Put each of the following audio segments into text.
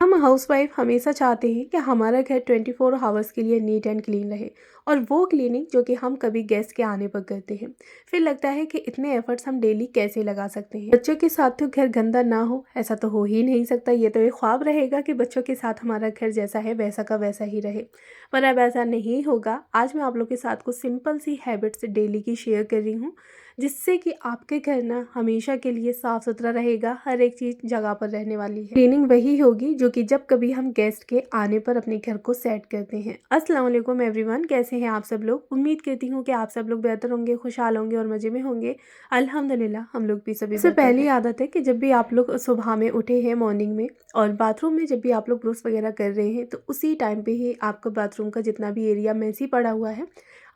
हम हाउसवाइफ हमेशा चाहते हैं कि हमारा घर 24 आवर्स के लिए नीट एंड क्लीन रहे, और वो क्लीनिंग जो कि हम कभी गेस्ट के आने पर करते हैं। फिर लगता है कि इतने एफर्ट्स हम डेली कैसे लगा सकते हैं। बच्चों के साथ तो घर गंदा ना हो, ऐसा तो हो ही नहीं सकता। ये तो एक ख्वाब रहेगा कि बच्चों के साथ हमारा घर जैसा है वैसा का वैसा ही रहे, पर अब ऐसा नहीं होगा। आज मैं आप लोग के साथ कुछ सिंपल सी हैबिट्स डेली की शेयर कर रही हूँ, जिससे कि आपके घर ना हमेशा के लिए साफ सुथरा रहेगा। हर एक चीज़ जगह पर रहने वाली है। क्लीनिंग वही होगी जो कि जब कभी हम गेस्ट के आने पर अपने घर को सेट करते हैं। अस्सलाम वालेकुम एवरीवन, कैसे हैं आप सब लोग। उम्मीद करती हूँ कि आप सब लोग बेहतर होंगे, खुशहाल होंगे और मज़े में होंगे। अल्हम्दुलिल्लाह हम लोग भी सभी। सबसे पहली आदत है कि जब भी आप लोग सुबह में उठे हैं मॉर्निंग में, और बाथरूम में जब भी आप लोग ब्रश वगैरह कर रहे हैं, तो उसी टाइम पे ही आपका बाथरूम का जितना भी एरिया मेसी पड़ा हुआ है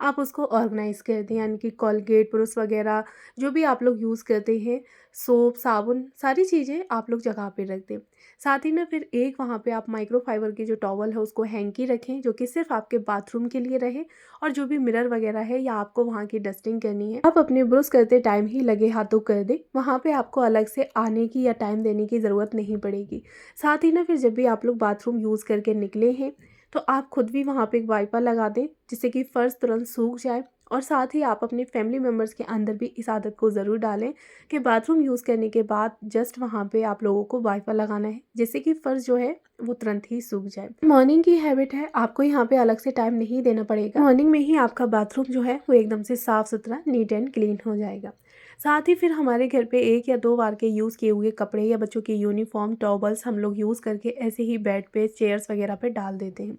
आप उसको ऑर्गेनाइज़ कर दें। यानी कि कॉलगेट, ब्रश वगैरह जो भी आप लोग यूज़ करते हैं, सोप, साबुन, सारी चीज़ें आप लोग जगह पे रख दें। साथ ही ना फिर एक वहाँ पे आप माइक्रोफाइबर की जो टॉवल है उसको हैंकी रखें, जो कि सिर्फ आपके बाथरूम के लिए रहे। और जो भी मिरर वगैरह है या आपको वहाँ की डस्टिंग करनी है, आप अपने ब्रश करते टाइम ही लगे हाथों कर दें। वहाँ पे आपको अलग से आने की या टाइम देने की ज़रूरत नहीं पड़ेगी। साथ ही ना फिर जब भी आप लोग बाथरूम यूज़ करके निकले हैं, तो आप खुद भी वहाँ पे एक वाइपर लगा दें, जिससे कि फ़र्श तुरंत सूख जाए। और साथ ही आप अपने फैमिली मेम्बर्स के अंदर भी इस आदत को ज़रूर डालें कि बाथरूम यूज़ करने के बाद जस्ट वहाँ पे आप लोगों को वाइपर लगाना है, जिससे कि फ़र्श जो है वो तुरंत ही सूख जाए। मॉर्निंग की हैबिट है, आपको यहाँ पे अलग से टाइम नहीं देना पड़ेगा। मॉर्निंग में ही आपका बाथरूम जो है वो एकदम से साफ़ सुथरा, नीट एंड क्लीन हो जाएगा। साथ ही फिर हमारे घर पे 1 या 2 बार के यूज़ किए हुए कपड़े या बच्चों की यूनिफॉर्म, टॉवल्स हम लोग यूज़ करके ऐसे ही बेड पे, चेयर्स वगैरह पे डाल देते हैं।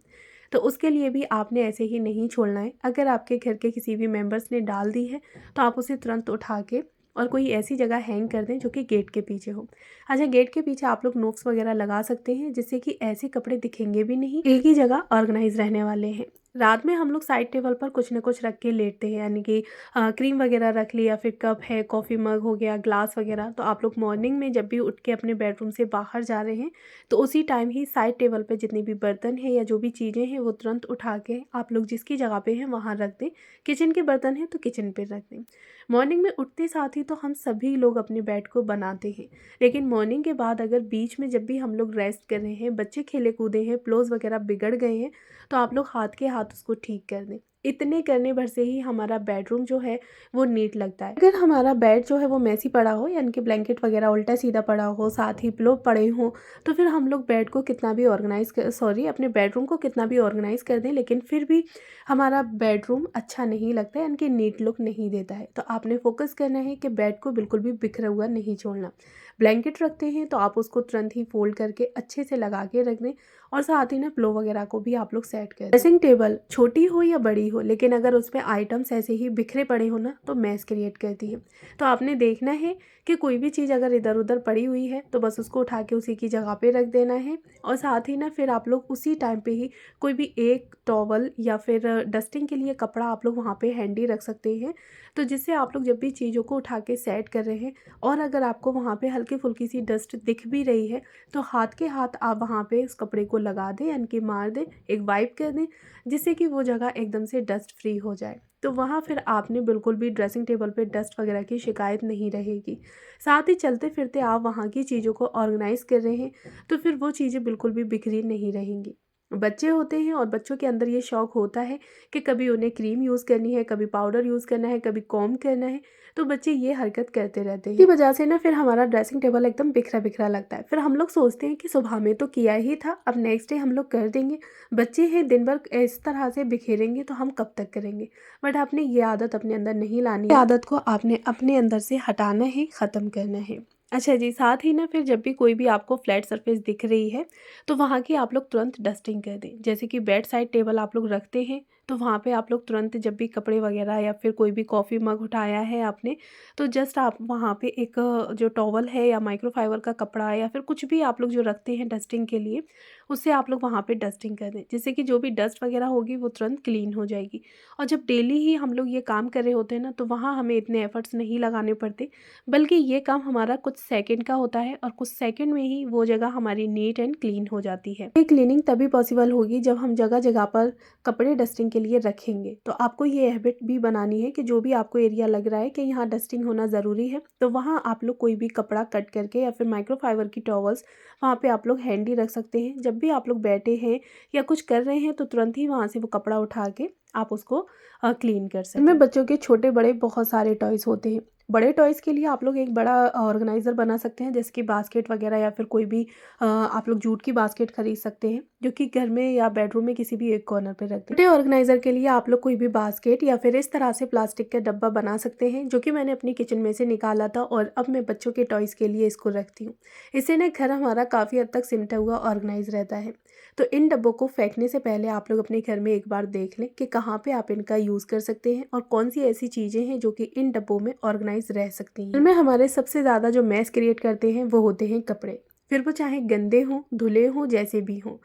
तो उसके लिए भी आपने ऐसे ही नहीं छोड़ना है। अगर आपके घर के किसी भी मेंबर्स ने डाल दी है, तो आप उसे तुरंत उठा के और कोई ऐसी जगह हैंग कर दें जो कि गेट के पीछे हो। अच्छा, गेट के पीछे आप लोग नोक्स वगैरह लगा सकते हैं, जिससे कि ऐसे कपड़े दिखेंगे भी नहीं, एक ही जगह ऑर्गेनाइज रहने वाले हैं। रात में हम लोग साइड टेबल पर कुछ ना कुछ रख के लेटते हैं, यानी कि क्रीम वगैरह रख लिया, फिर कप है, कॉफ़ी मग हो गया, ग्लास वगैरह। तो आप लोग मॉर्निंग में जब भी उठ के अपने बेडरूम से बाहर जा रहे हैं, तो उसी टाइम ही साइड टेबल पे जितनी भी बर्तन है या जो भी चीज़ें हैं वो तुरंत उठा के आप लोग जिसकी जगह पे हैं वहाँ रख दें। किचन के बर्तन हैं तो किचन पे रख दें। मॉर्निंग में उठते साथ ही तो हम सभी लोग अपने बेड को बनाते हैं, लेकिन मॉर्निंग के बाद अगर बीच में जब भी हम लोग रेस्ट कर रहे हैं, बच्चे खेले कूदे हैं, प्लोज वगैरह बिगड़ गए हैं, तो आप लोग हाथ के हाथ उसको ठीक कर दें। इतने करने भर से ही हमारा बेडरूम जो है वो नीट लगता है। अगर हमारा बेड जो है वो मैसी पड़ा हो, यानी कि ब्लैंकेट वगैरह उल्टा सीधा पड़ा हो, साथ ही पिलो पड़े हों, तो फिर हम लोग बेड को कितना भी अपने बेडरूम को कितना भी ऑर्गेनाइज़ कर दें, लेकिन फिर भी हमारा बेडरूम अच्छा नहीं लगता है, यानी कि नीट लुक नहीं देता है। तो आपने फोकस करना है कि बेड को बिल्कुल भी बिखरा हुआ नहीं छोड़ना। ब्लैंकेट रखते हैं तो आप उसको तुरंत ही फोल्ड करके अच्छे से लगा के रख दें, और साथ ही ना पिलो वगैरह को भी आप लोग सेट कर दें। ड्रेसिंग टेबल छोटी हो या बड़ी हो, लेकिन अगर उस पर आइटम्स ऐसे ही बिखरे पड़े हो ना, तो मैस क्रिएट करती है। तो आपने देखना है कि कोई भी चीज़ अगर इधर उधर पड़ी हुई है तो बस उसको उठा के उसी की जगह पे रख देना है। और साथ ही ना फिर आप लोग उसी टाइम पे ही कोई भी एक टॉवल या फिर डस्टिंग के लिए कपड़ा आप लोग वहाँ पे हैंडी रख सकते हैं, तो जिससे आप लोग जब भी चीज़ों को उठा के सेट कर रहे हैं, और अगर आपको वहाँ पे हल्की फुल्की सी डस्ट दिख भी रही है, तो हाथ के हाथ आप वहाँ पे उस कपड़े को लगा दें, यानी कि मार दें, एक वाइप कर दें, जिससे कि वो जगह एकदम से डस्ट फ्री हो जाए। तो वहाँ फिर आपने बिल्कुल भी ड्रेसिंग टेबल पे डस्ट वगैरह की शिकायत नहीं रहेगी। साथ ही चलते फिरते आप वहाँ की चीज़ों को ऑर्गेनाइज़ कर रहे हैं, तो फिर वो चीज़ें बिल्कुल भी बिखरी नहीं रहेंगी। बच्चे होते हैं और बच्चों के अंदर ये शौक़ होता है कि कभी उन्हें क्रीम यूज़ करनी है, कभी पाउडर यूज़ करना है, कभी कॉम्ब करना है, तो बच्चे ये हरकत करते रहते हैं। इसी वजह से ना फिर हमारा ड्रेसिंग टेबल एकदम बिखरा बिखरा लगता है। फिर हम लोग सोचते हैं कि सुबह में तो किया ही था, अब नेक्स्ट डे हम लोग कर देंगे। बच्चे हैं, दिन भर इस तरह से बिखेरेंगे तो हम कब तक करेंगे। बट आपने ये आदत अपने अंदर नहीं लानी है, आदत को आपने अपने अंदर से हटाना है, ख़त्म करना है। अच्छा जी, साथ ही ना फिर जब भी कोई भी आपको फ्लैट सरफेस दिख रही है, तो वहाँ की आप लोग तुरंत डस्टिंग कर दें। जैसे कि बेड साइड टेबल आप लोग रखते हैं, तो वहाँ पे आप लोग तुरंत जब भी कपड़े वगैरह या फिर कोई भी कॉफ़ी मग उठाया है आपने, तो जस्ट आप वहाँ पे एक जो टॉवल है या माइक्रोफाइबर का कपड़ा या फिर कुछ भी आप लोग जो रखते हैं डस्टिंग के लिए, उससे आप लोग वहाँ पे डस्टिंग कर दें, जिससे कि जो भी डस्ट वगैरह होगी वो तुरंत क्लीन हो जाएगी। और जब डेली ही हम लोग ये काम कर रहे होते हैं ना, तो वहाँ हमें इतने एफर्ट्स नहीं लगाने पड़ते, बल्कि ये काम हमारा कुछ सेकंड का होता है, और कुछ सेकंड में ही वो जगह हमारी नीट एंड क्लीन हो जाती है। ये क्लीनिंग तभी पॉसिबल होगी जब हम जगह जगह पर कपड़े डस्टिंग के लिए रखेंगे तो आपको ये हैबिट भी बनानी है कि जो भी आपको एरिया लग रहा है कि यहाँ डस्टिंग होना ज़रूरी है, तो वहाँ आप लोग कोई भी कपड़ा कट करके या फिर माइक्रोफाइबर की टॉवल्स वहाँ पे आप लोग हैंडी रख सकते हैं। जब भी आप लोग बैठे हैं या कुछ कर रहे हैं तो तुरंत ही वहाँ से वो कपड़ा उठा के आप उसको क्लीन कर सकते हैं। इनमें बच्चों के छोटे बड़े बहुत सारे टॉयज़ होते हैं। बड़े टॉयज़ के लिए आप लोग एक बड़ा ऑर्गेनाइज़र बना सकते हैं, जैसे कि बास्केट वगैरह या फिर कोई भी आप लोग जूट की बास्केट खरीद सकते हैं, जो कि घर में या बेडरूम में किसी भी एक कॉर्नर पे रख दें। छोटे ऑर्गेनाइज़र के लिए आप लोग कोई भी बास्केट या फिर इस तरह से प्लास्टिक का डब्बा बना सकते हैं, जो कि मैंने अपनी किचन में से निकाला था और अब मैं बच्चों के टॉयज़ के लिए इसको रखती हूँ। इससे ना घर हमारा काफ़ी हद तक सिमटा हुआ ऑर्गेनाइज रहता है। तो इन डब्बों को फेंकने से पहले आप लोग अपने घर में एक बार देख लें कि कहाँ पे आप इनका यूज़ कर सकते हैं और कौन सी ऐसी चीज़ें हैं जो कि इन डब्बों में ऑर्गेनाइज रह सकती हैं। इनमें हमारे सबसे ज़्यादा जो मैस क्रिएट करते हैं वो होते हैं कपड़े, फिर वो चाहे गंदे हों, धुले हों, जैसे भी हों।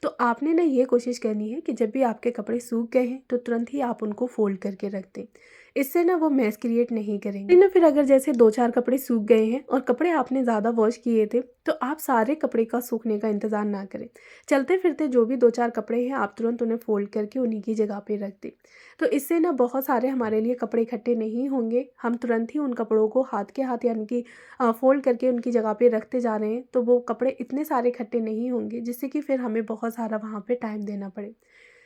तो आपने ना ये कोशिश करनी है कि जब भी आपके कपड़े सूख गए हैं तो तुरंत ही आप उनको फोल्ड करके रख दें। इससे ना वो मैस क्रिएट नहीं करेंगे। ना फिर अगर जैसे 2-4 कपड़े सूख गए हैं और कपड़े आपने ज़्यादा वॉश किए थे, तो आप सारे कपड़े का सूखने का इंतज़ार ना करें। चलते फिरते जो भी 2-4 कपड़े हैं आप तुरंत उन्हें फोल्ड करके उन्हीं की जगह पे रख दें। तो इससे ना बहुत सारे हमारे लिए कपड़े इकट्ठे नहीं होंगे। हम तुरंत ही उन कपड़ों को हाथ के हाथ यानी कि फोल्ड करके उनकी जगह पे रखते जा रहे हैं, तो वो कपड़े इतने सारे इकट्ठे नहीं होंगे जिससे कि फिर हमें बहुत सारा वहाँ पे टाइम देना पड़े।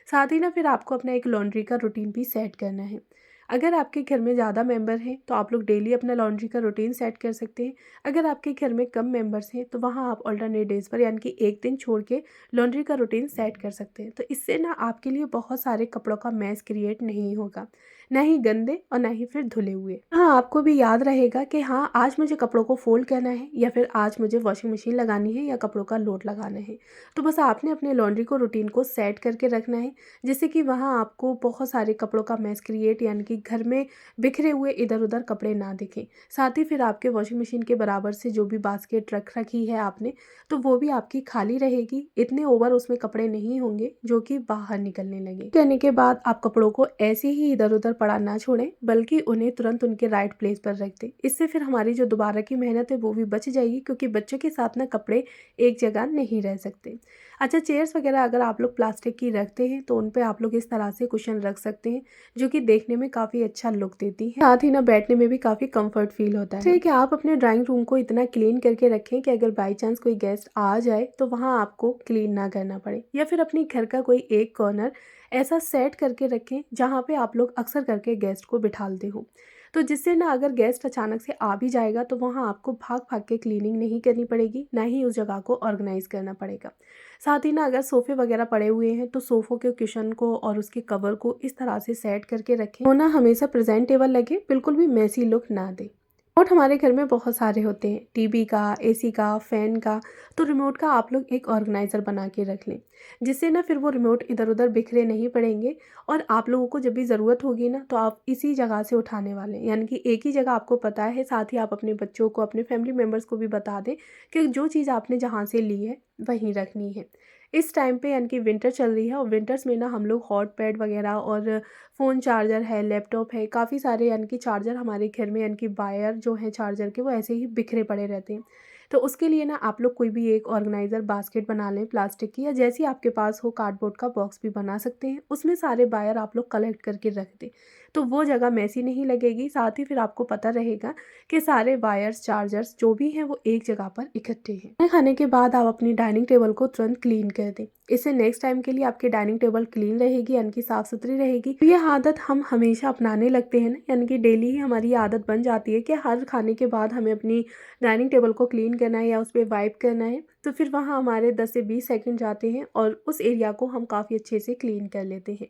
साथ ही ना फिर आपको अपना एक लॉन्ड्री का रूटीन भी सेट करना है। अगर आपके घर में ज़्यादा मेंबर हैं तो आप लोग डेली अपना लॉन्ड्री का रूटीन सेट कर सकते हैं। अगर आपके घर में कम मेंबर्स हैं तो वहाँ आप अल्टरनेट डेज़ पर यानी कि एक दिन छोड़ के लॉन्ड्री का रूटीन सेट कर सकते हैं। तो इससे ना आपके लिए बहुत सारे कपड़ों का मैस क्रिएट नहीं होगा, ना ही गंदे और ना ही फिर धुले हुए। हाँ, आपको भी याद रहेगा कि हाँ, आज मुझे कपड़ों को फोल्ड करना है या फिर आज मुझे वॉशिंग मशीन लगानी है या कपड़ों का लोड लगाना है। तो बस आपने अपने लॉन्ड्री को रूटीन को सेट करके रखना है, जिससे कि वहाँ आपको बहुत सारे कपड़ों का मैस क्रिएट यानी कि घर में बिखरे हुए इधर उधर कपड़े ना दिखें। साथ ही फिर आपके वॉशिंग मशीन के बराबर से जो भी बास्केट रख रखी है आपने, तो वो भी आपकी खाली रहेगी। इतने ओवर उसमें कपड़े नहीं होंगे जो कि बाहर निकलने लगे। करने के बाद आप कपड़ों को ऐसे ही इधर उधर पड़ा ना छोड़ें, बल्कि उन्हें तुरंत उनके राइट प्लेस पर रख दें। इससे फिर हमारी जो दोबारा की मेहनत है वो भी बच जाएगी, क्योंकि बच्चों के साथ ना कपड़े एक जगह नहीं रह सकते। अच्छा, चेयर्स वगैरह अगर आप लोग प्लास्टिक की रखते हैं तो उन पे आप लोग इस तरह से कुशन रख सकते हैं, जो कि देखने में काफ़ी अच्छा लुक देती है। साथ ही ना बैठने में भी काफ़ी कंफर्ट फील होता है। ठीक है, आप अपने ड्राइंग रूम को इतना क्लीन करके रखें कि अगर बाई चांस कोई गेस्ट आ जाए तो वहाँ आपको क्लीन ना करना पड़े। या फिर अपने घर का कोई एक कॉर्नर ऐसा सेट करके रखें जहाँ पे आप लोग अक्सर करके गेस्ट को बिठालते हो, तो जिससे ना अगर गेस्ट अचानक से आ भी जाएगा तो वहाँ आपको भाग भाग के क्लीनिंग नहीं करनी पड़ेगी, ना ही उस जगह को ऑर्गेनाइज करना पड़ेगा। साथ ही ना अगर सोफ़े वगैरह पड़े हुए हैं तो सोफ़ों के कुशन को और उसके कवर को इस तरह से सेट करके रखें, वो ना हमेशा प्रेजेंटेबल लगे, बिल्कुल भी मैसी लुक ना दे। रिमोट हमारे घर में बहुत सारे होते हैं, टीवी का, एसी का, फ़ैन का। तो रिमोट का आप लोग एक ऑर्गेनाइज़र बना के रख लें, जिससे ना फिर वो रिमोट इधर उधर बिखरे नहीं पड़ेंगे और आप लोगों को जब भी ज़रूरत होगी ना तो आप इसी जगह से उठाने वाले हैं, यानी कि एक ही जगह आपको पता है। साथ ही आप अपने बच्चों को, अपने फैमिली मेम्बर्स को भी बता दें कि जो चीज़ आपने जहाँ से ली है वहीं रखनी है। इस टाइम पे यानी कि विंटर चल रही है और विंटर्स में ना हम लोग हॉट पैड वगैरह और फ़ोन चार्जर है, लैपटॉप है, काफ़ी सारे यानी कि चार्जर हमारे घर में यानी कि वायर जो है चार्जर के वो ऐसे ही बिखरे पड़े रहते हैं। तो उसके लिए ना आप लोग कोई भी एक ऑर्गेनाइज़र बास्केट बना लें प्लास्टिक की, या जैसी आपके पास हो कार्डबोर्ड का बॉक्स भी बना सकते हैं। उसमें सारे वायर आप लोग कलेक्ट करके रख दें, तो वो जगह मैसी नहीं लगेगी। साथ ही फिर आपको पता रहेगा कि सारे वायर्स, चार्जर्स जो भी हैं वो एक जगह पर इकट्ठे हैं। खाना खाने के बाद आप अपनी डाइनिंग टेबल को तुरंत क्लीन कर दें। इससे नेक्स्ट टाइम के लिए आपकी डाइनिंग टेबल क्लीन रहेगी, यानी कि साफ़ सुथरी रहेगी। तो यह आदत हम हमेशा अपनाने लगते हैं ना, यानी कि डेली ही हमारी आदत बन जाती है कि हर खाने के बाद हमें अपनी डाइनिंग टेबल को क्लीन करना है या उस पर वाइप करना है। तो फिर वहाँ हमारे 10 से 20 सेकंड जाते हैं और उस एरिया को हम काफ़ी अच्छे से क्लीन कर लेते हैं।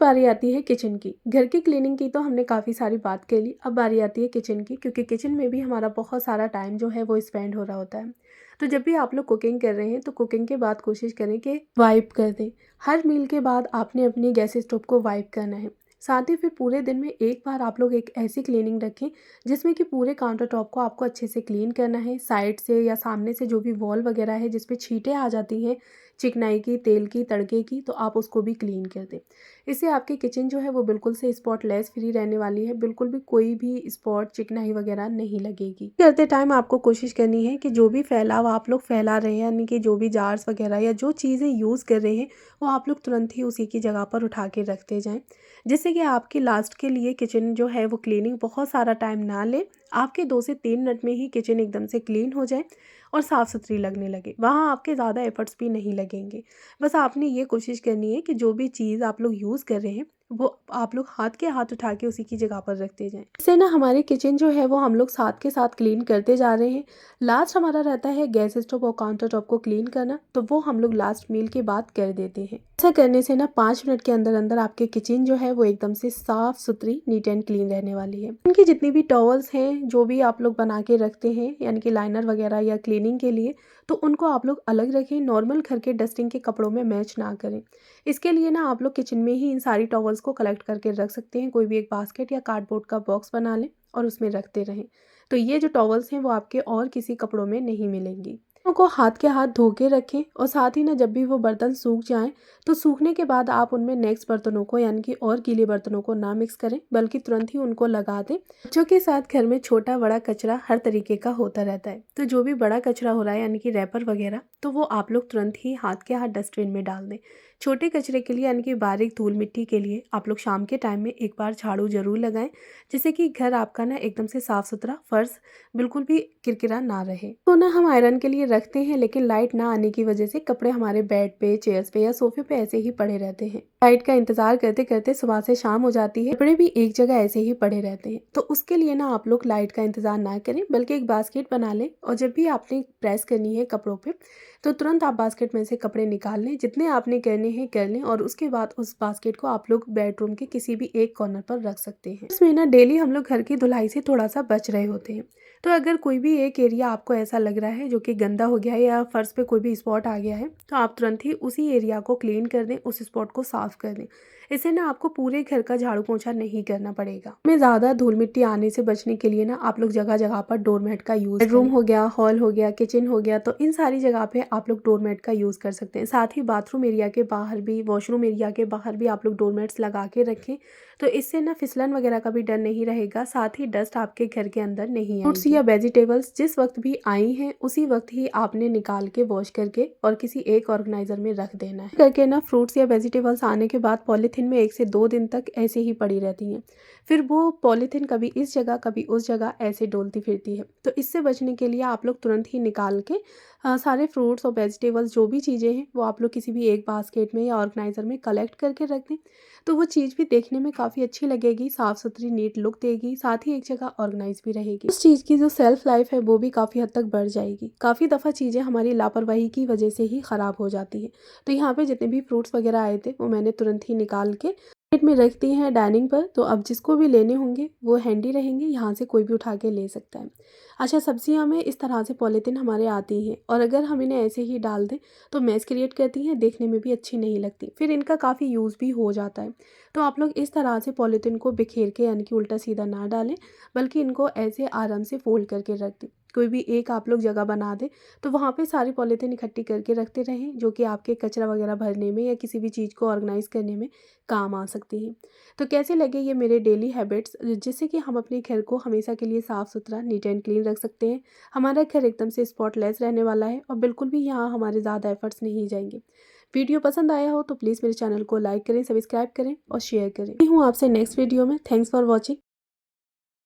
बारी आती है किचन की। घर की क्लीनिंग की तो हमने काफ़ी सारी बात कर ली, अब बारी आती है किचन की, क्योंकि किचन में भी हमारा बहुत सारा टाइम जो है वो स्पेंड हो रहा होता है। तो जब भी आप लोग कुकिंग कर रहे हैं तो कुकिंग के बाद कोशिश करें कि वाइप कर दें। हर मील के बाद आपने अपनी गैस स्टोव को वाइप करना है। साथ ही फिर पूरे दिन में एक बार आप लोग एक ऐसी क्लीनिंग रखें जिसमें कि पूरे काउंटर टॉप को आपको अच्छे से क्लीन करना है। साइड से या सामने से जो भी वॉल वगैरह है जिस पे छींटें आ जाती हैं चिकनाई की, तेल की, तड़के की, तो आप उसको भी क्लीन कर दें। इससे आपकी किचन जो है वो बिल्कुल से स्पॉटलेस फ्री रहने वाली है, बिल्कुल भी कोई भी स्पॉट चिकनाई वगैरह नहीं लगेगी। करते टाइम आपको कोशिश करनी है कि जो भी फैलाव आप लोग फैला रहे हैं, यानी कि जो भी जार्स वगैरह या जो चीज़ें यूज़ कर रहे हैं वो आप लोग तुरंत ही उसी की जगह पर उठा के रखते जाएँ, जिससे कि आपकी लास्ट के लिए किचन जो है वो क्लीनिंग बहुत सारा टाइम ना ले। आपके 2 से 3 मिनट में ही किचन एकदम से क्लीन हो जाए और साफ़ सुथरी लगने लगे। वहाँ आपके ज़्यादा एफर्ट्स भी नहीं लगेंगे। बस आपने ये कोशिश करनी है कि जो भी चीज़ आप लोग यूज़ कर रहे हैं वो आप लोग हाथ के हाथ उठा के उसी की जगह पर रखते जाएं। इससे ना हमारी किचन जो है वो हम लोग साथ के साथ क्लीन करते जा रहे हैं। लास्ट हमारा रहता है गैस स्टोव और काउंटर टॉप को क्लीन करना, तो वो हम लोग लास्ट मील के बाद कर देते हैं। ऐसा करने से ना 5 मिनट के अंदर अंदर आपकी किचन जो है वो एकदम से साफ सुथरी, नीट एंड क्लीन रहने वाली है। उनकी जितनी भी टॉवल्स हैं जो भी आप लोग बना के रखते हैं, यानी कि लाइनर वगैरह या क्लीनिंग के लिए, तो उनको आप लोग अलग रखें, नॉर्मल घर के डस्टिंग के कपड़ों में मैच ना करें। इसके लिए ना आप लोग किचन में ही इन सारी टॉवल्स को कलेक्ट करके रख सकते हैं। कोई भी एक बास्केट या कार्डबोर्ड का बॉक्स बना लें और उसमें रखते रहें। तो ये जो टॉवल्स हैं वो आपके और किसी कपड़ों में नहीं मिलेंगी। उनको हाथ के हाथ धो के रखें और साथ ही ना जब भी वो बर्तन सूख जाएं तो सूखने के बाद आप उनमें नेक्स्ट बर्तनों को, यानी कि और गीले बर्तनों को ना मिक्स करें, बल्कि तुरंत ही उनको लगा दें। बच्चों के साथ घर में छोटा बड़ा कचरा हर तरीके का होता रहता है, तो जो भी बड़ा कचरा हो रहा है यानी कि रैपर वगैरह, तो वो आप लोग तुरंत ही हाथ के हाथ डस्टबिन में डाल दें। छोटे कचरे के लिए यानी कि बारीक धूल मिट्टी के लिए आप लोग शाम के टाइम में एक बार झाड़ू जरूर लगाएं, जिससे कि घर आपका ना एकदम से साफ सुथरा, फर्श बिल्कुल भी किरकिरा ना रहे। तो ना हम आयरन के लिए रखते हैं, लेकिन लाइट ना आने की वजह से कपड़े हमारे बेड पे, चेयर्स पे या सोफे पे ऐसे ही पड़े रहते हैं। लाइट का इंतजार करते करते सुबह से शाम हो जाती है, कपड़े भी एक जगह ऐसे ही पड़े रहते हैं। तो उसके लिए ना आप लोग लाइट का इंतजार ना करें, बल्कि एक बास्केट बना लें और जब भी आपने प्रेस करनी है कपड़ों पे तो तुरंत आप बास्केट में से कपड़े निकाल लें, जितने आपने करने हैं कर लें, और उसके बाद उस बास्केट को आप लोग बेडरूम के किसी भी एक कॉर्नर पर रख सकते हैं। इसमें ना डेली हम लोग घर की धुलाई से थोड़ा सा बच रहे होते हैं, तो अगर कोई भी एक एरिया आपको ऐसा लग रहा है जो कि गंदा हो गया है या फर्श पे कोई भी स्पॉट आ गया है, तो आप तुरंत ही उसी एरिया को क्लीन कर दें, उस स्पॉट को साफ कर दें। इससे ना आपको पूरे घर का झाड़ू पोंछा नहीं करना पड़ेगा। में ज़्यादा धूल मिट्टी आने से बचने के लिए ना आप लोग जगह जगह पर डोरमेट का यूज़, बेडरूम हो गया, हॉल हो गया, किचन हो गया, तो इन सारी जगह पे आप लोग डोरमेट का यूज़ कर सकते हैं। साथ ही बाथरूम एरिया के बाहर भी, वॉशरूम एरिया के बाहर भी आप लोग डोरमेट्स लगा के रखें, तो इससे ना फिसलन वगैरह का भी डर नहीं रहेगा, साथ ही डस्ट आपके घर के अंदर नहीं आएगी। फ्रूट्स या वेजिटेबल्स जिस वक्त भी आई हैं उसी वक्त ही आपने निकाल के वॉश करके और किसी एक ऑर्गेनाइजर में रख देना है। करके ना फ्रूट्स या वेजिटेबल्स आने के बाद पॉलीथीन में 1 से 2 दिन तक ऐसे ही पड़ी रहती हैं, फिर वो पॉलीथीन कभी इस जगह कभी उस जगह ऐसे डोलती फिरती है। तो इससे बचने के लिए आप लोग तुरंत ही निकाल के सारे फ्रूट्स और वेजिटेबल्स जो भी चीज़ें हैं वो आप लोग किसी भी एक बास्केट में या ऑर्गेनाइजर में कलेक्ट करके रख दें, तो वो चीज़ भी देखने में काफ़ी अच्छी लगेगी, साफ़ सुथरी नीट लुक देगी, साथ ही एक जगह ऑर्गेनाइज भी रहेगी। उस चीज़ की जो सेल्फ लाइफ है वो भी काफ़ी हद तक बढ़ जाएगी। काफ़ी दफ़ा चीज़ें हमारी लापरवाही की वजह से ही ख़राब हो जाती है। तो यहाँ पे जितने भी फ्रूट्स वगैरह आए थे वो मैंने तुरंत ही निकाल के प्लेट में रख दी हैं डाइनिंग पर, तो अब जिसको भी लेने होंगे वो हैंडी रहेंगे, यहाँ से कोई भी उठा के ले सकता है। अच्छा, सब्जियाँ में इस तरह से पॉलीथीन हमारे आती हैं और अगर हम इन्हें ऐसे ही डाल दें तो मैस क्रिएट करती हैं, देखने में भी अच्छी नहीं लगती, फिर इनका काफ़ी यूज़ भी हो जाता है। तो आप लोग इस तरह से पॉलीथीन को बिखेर के, यानी कि उल्टा सीधा ना डालें, बल्कि इनको ऐसे आराम से फोल्ड करके रख दें। कोई भी एक आप लोग जगह बना दें तो वहाँ पे सारी पॉलीथीन इकट्ठी करके रखते रहें, जो कि आपके कचरा वगैरह भरने में या किसी भी चीज़ को ऑर्गेनाइज करने में काम आ सकती हैं। तो कैसे लगे ये मेरे डेली हैबिट्स, जिससे कि हम अपने घर को हमेशा के लिए साफ़ सुथरा, नीट एंड क्लीन रख सकते हैं। हमारा घर एकदम से स्पॉटलेस रहने वाला है और बिल्कुल भी यहाँ हमारे ज़्यादा एफर्ट्स नहीं जाएंगे। वीडियो पसंद आया हो तो प्लीज़ मेरे चैनल को लाइक करें, सब्सक्राइब करें और शेयर करें। मैं हूँ आपसे नेक्स्ट वीडियो में। Thanks for watching.